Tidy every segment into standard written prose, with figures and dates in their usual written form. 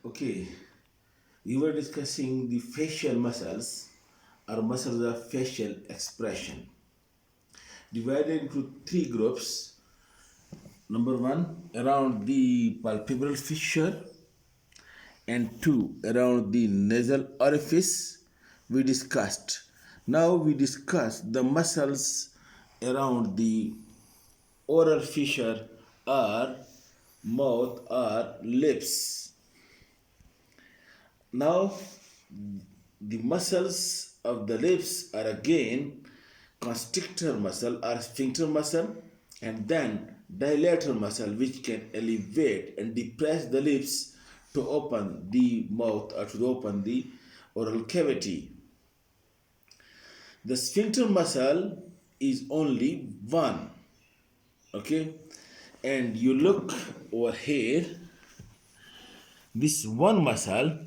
Okay, we were discussing the facial muscles or muscles of facial expression, divided into three groups. Number one, around the palpebral fissure, and two, around the nasal orifice. We discussed. Now we discuss the muscles around the oral fissure or mouth or lips. Now, the muscles of the lips are again constrictor muscle or sphincter muscle, and then dilator muscle, which can elevate and depress the lips to open the mouth or to open the oral cavity. The sphincter muscle is only one, okay? And you look over here, this one muscle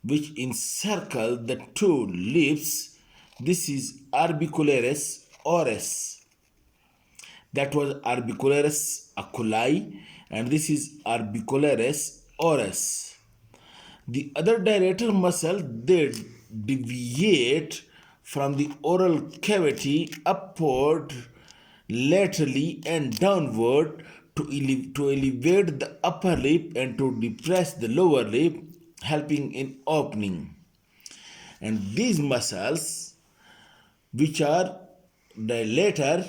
which encircle the two lips, this is orbicularis oris. That was orbicularis oculi, and this is orbicularis oris. The other dilator muscle, they deviate from the oral cavity upward, laterally, and downward to elevate the upper lip and to depress the lower lip, helping in opening. And these muscles, which are dilator,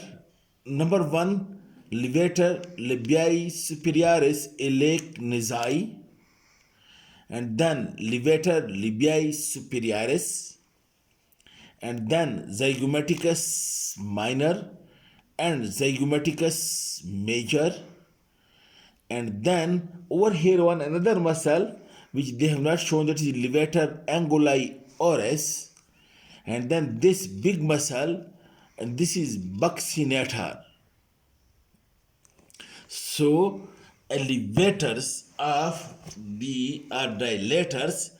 number one, levator labii superioris iliac nasai, and then levator labii superioris, and then zygomaticus minor and zygomaticus major, and then over here one another muscle which they have not shown, that is levator anguli oris, and then this big muscle, and this is buccinator. So elevators of the are dilators,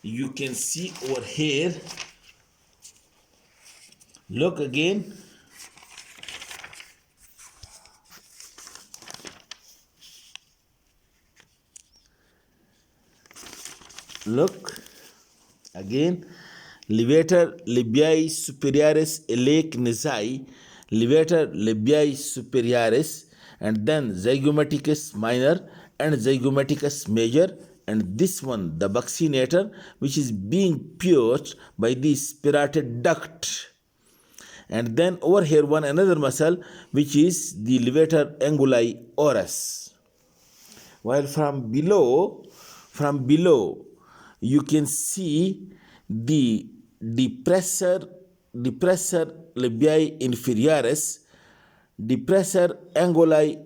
you can see over here. Look again. Look again. Levator labii superioris iliac nasai, levator labii superioris, and then zygomaticus minor and zygomaticus major, and this one the buccinator, which is being pierced by the spirated duct. And then over here one another muscle which is the levator anguli oris. While from below you can see the depressor labii inferioris, depressor anguli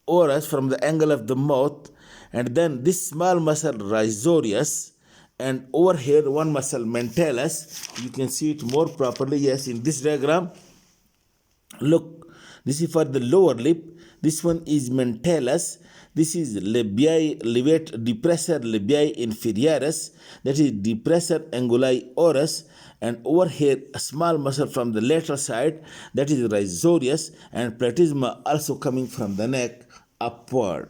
oris from the angle of the mouth, and then this small muscle risorius, and over here one muscle mentalis. You can see it more properly, yes, in this diagram. Look, this is for the lower lip. This one is mentalis. This is depressor labii inferioris, that is depressor anguli oris, and over here a small muscle from the lateral side, that is risorius, and platysma also coming from the neck upward.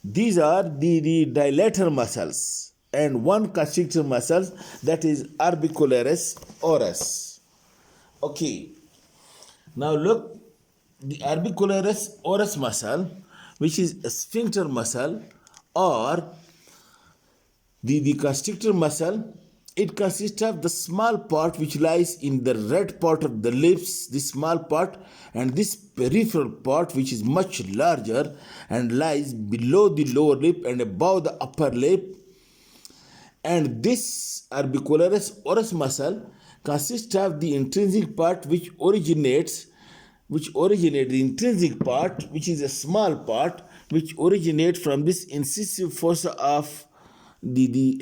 These are the dilator muscles, and one constrictor muscle, that is orbicularis oris. Okay, now look, the orbicularis oris muscle, which is a sphincter muscle, or the constrictor muscle, it consists of the small part which lies in the red part of the lips, this small part, and this peripheral part which is much larger and lies below the lower lip and above the upper lip. And this orbicularis oris muscle consists of the intrinsic part which originates the intrinsic part, which is a small part, which originates from this incisive fossa of the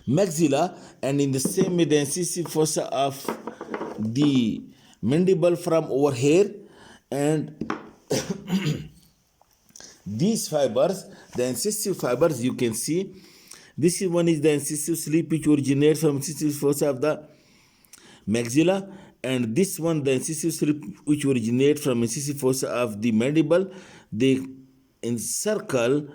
maxilla, and in the same way the incisive fossa of the mandible from over here. And these fibers, the incisive fibers, you can see this one is the incisive slip which originates from incisive fossa of the maxilla, and this one the incisive slip which originates from incisive fossa of the mandible. They encircle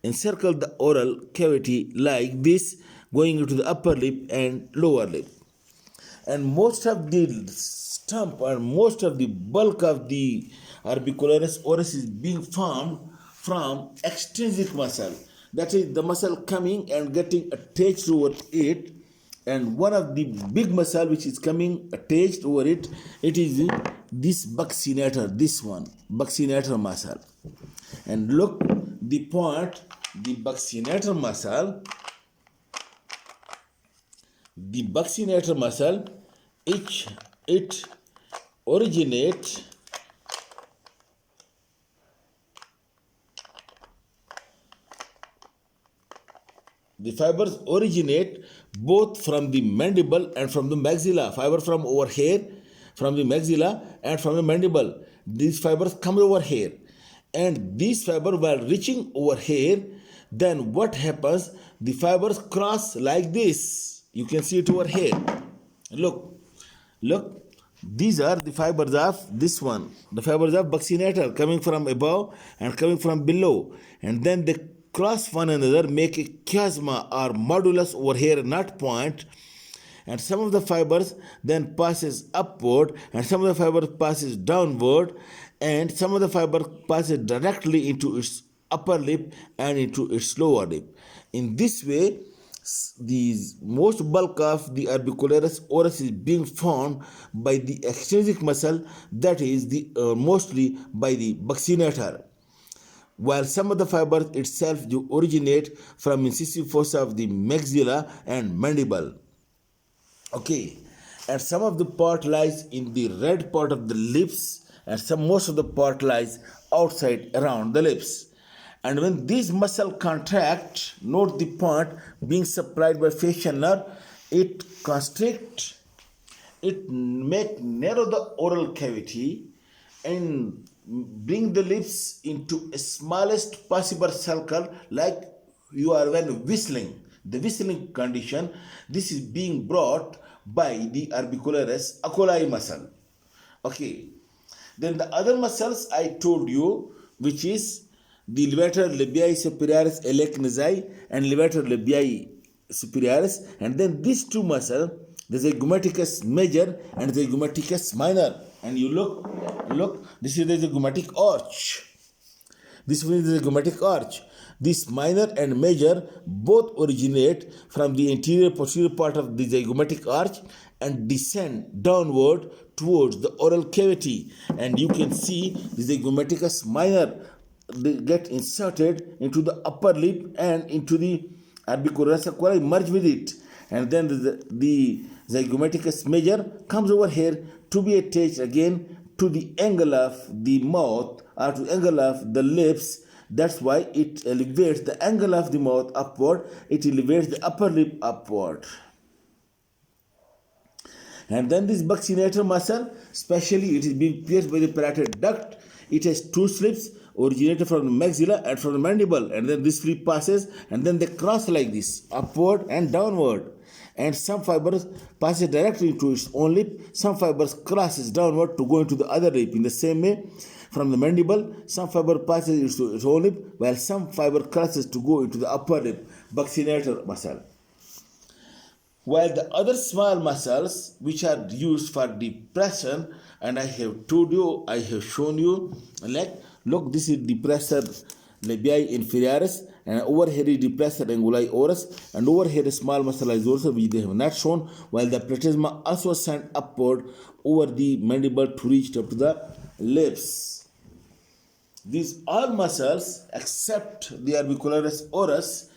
the oral cavity like this, going into the upper lip and lower lip. And most of the stump or most of the bulk of the orbicularis oris is being formed from extrinsic muscle. That is the muscle coming and getting attached over it. And one of the big muscle which is coming attached over it, it is this buccinator, this one, buccinator muscle. And look, the point, the buccinator muscle, it originates the fibers originate both from the mandible and from the maxilla. Fiber from over here, from the maxilla and from the mandible. These fibers come over here. And these fibers, while reaching over here, then what happens? The fibers cross like this. You can see it over here. Look. These are the fibers of this one. The fibers of buccinator coming from above and coming from below. And then they cross one another, make a chiasma or modulus over here, not point. And some of the fibers then passes upward, and some of the fibers passes downward, and some of the fiber passes directly into its upper lip and into its lower lip. In this way, the most bulk of the orbicularis oris is being formed by the extrinsic muscle, that is the mostly by the buccinator, while some of the fibers itself do originate from incisive fossa of the maxilla and mandible. Okay, and some of the part lies in the red part of the lips, and most of the part lies outside around the lips. And when these muscle contract, note the point being supplied by facial nerve, it constrict, it make narrow the oral cavity and bring the lips into a smallest possible circle, like you are when whistling. The whistling condition, this is being brought by the orbicularis oculi muscle. Okay. Then the other muscles I told you, which is the levator labii superiorus alegnesi and levator labii superiorus, and then these two muscles, the zygomaticus major and the zygomaticus minor. And you look, this is the zygomatic arch. This is the zygomatic arch. This minor and major both originate from the anterior posterior part of the zygomatic arch and descend downward towards the oral cavity. And you can see the zygomaticus minor, they get inserted into the upper lip and into the orbicularis oculi, merge with it. And then the zygomaticus major comes over here to be attached again to the angle of the mouth or to angle of the lips. That's why it elevates the angle of the mouth upward. It elevates the upper lip upward. And then this buccinator muscle, especially it is being pierced by the parotid duct. It has two slips originated from the maxilla and from the mandible. And then this slip passes and then they cross like this, upward and downward. And some fibers passes directly into its own lip. Some fibers crosses downward to go into the other lip. In the same way, from the mandible, some fiber passes into its own lip, while some fiber crosses to go into the upper lip, buccinator muscle. While the other small muscles which are used for depression, and I have told you, I have shown you, like, look, this is depressor labii inferioris, and over here is depressor anguli oris, and over here is small muscle is also which they have not shown, while the platysma also sent upward over the mandible to reach up to the lips. These all muscles except the orbicularis oris,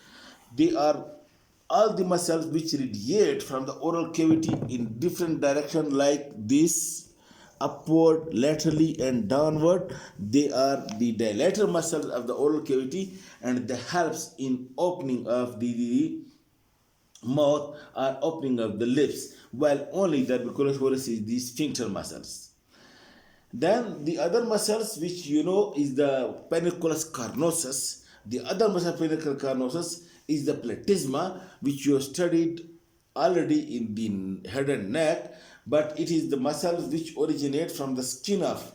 they are all the muscles which radiate from the oral cavity in different direction like this, upward, laterally and downward. They are the dilator muscles of the oral cavity, and they helps in opening of the mouth or opening of the lips, while only the orbicularis oris is the sphincter muscles. Then the other muscles which you know is the pedunculus carnosus. The other muscle pedunculus carnosus is the platysma, which you have studied already in the head and neck, but it is the muscles which originate from the skin of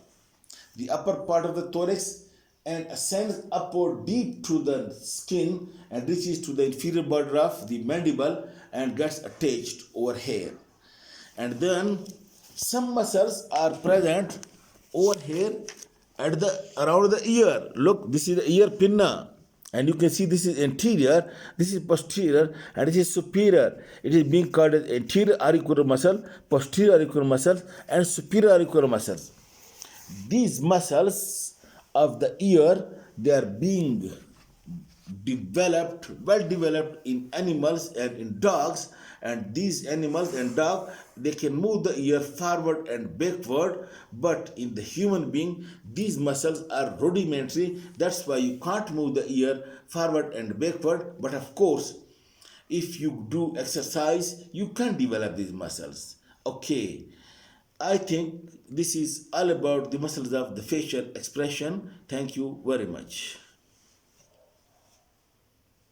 the upper part of the thorax and ascends upward deep through the skin and reaches to the inferior border of the mandible and gets attached over here. And then some muscles are present over here at the around the ear. Look, this is the ear pinna, and you can see this is anterior, this is posterior, and this is superior. It is being called as anterior auricular muscle, posterior auricular muscles, and superior auricular muscles. These muscles of the ear, they are being developed, well developed in animals and in dogs, and these animals and dog, they can move the ear forward and backward, but in the human being these muscles are rudimentary. That's why you can't move the ear forward and backward, but of course if you do exercise you can develop these muscles. Okay, I think this is all about the muscles of the facial expression. Thank you very much.